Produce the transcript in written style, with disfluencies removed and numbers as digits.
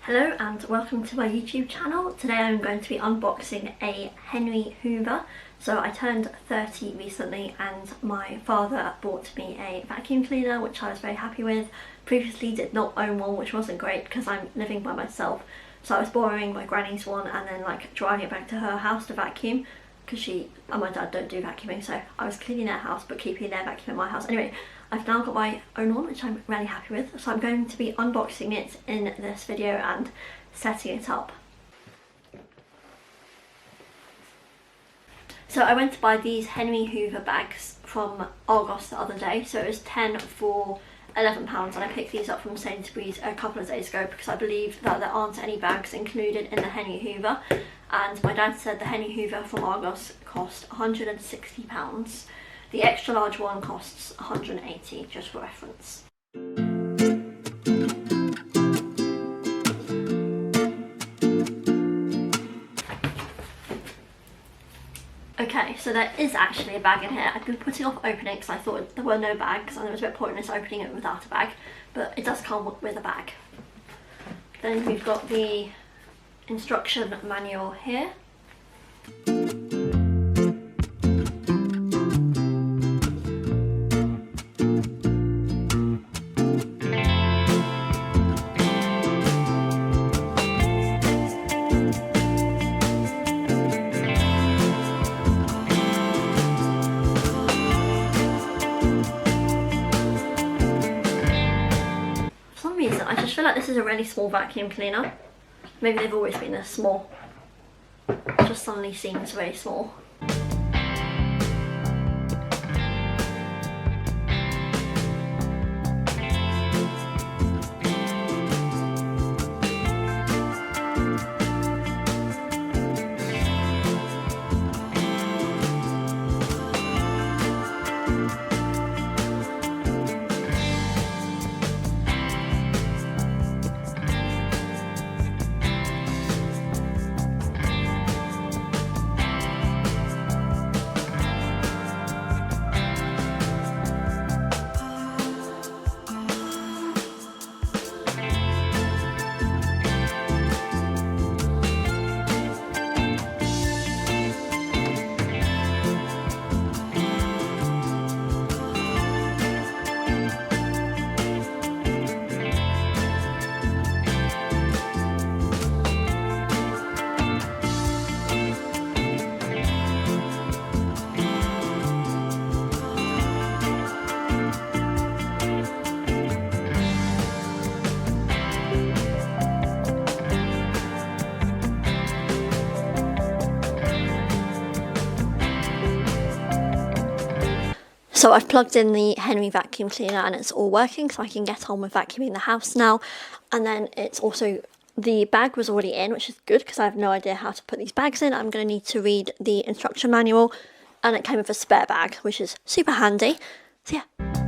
Hello and welcome to my YouTube channel. Today I'm going to be unboxing a Henry Hoover. So I turned 30 recently and my father bought me a vacuum cleaner, which I was very happy with. Previously did not own one, which wasn't great because I'm living by myself. So I was borrowing my granny's one and then driving it back to her house to vacuum, because she and my dad don't do vacuuming, so I was cleaning their house but keeping their vacuum in my house. Anyway, I've now got my own one, which I'm really happy with, so I'm going to be unboxing it in this video and setting it up. So I went to buy these Henry Hoover bags from Argos the other day, so it was 10 for £11, and I picked these up from Sainsbury's a couple of days ago because I believe that there aren't any bags included in the Henry Hoover, and my dad said the Henry Hoover from Argos cost £160. The extra large one costs £180, just for reference. Okay, so there is actually a bag in here. I've been putting off opening it because I thought there were no bags and it was a bit pointless opening it without a bag, but it does come with a bag. Then we've got the instruction manual here. I just feel like this is a really small vacuum cleaner. Maybe they've always been this small. It just suddenly seems very small. So I've plugged in the Henry vacuum cleaner and it's all working, so I can get on with vacuuming the house now. And then it's also, the bag was already in, which is good because I have no idea how to put these bags in. I'm going to need to read the instruction manual, and it came with a spare bag, which is super handy. So yeah.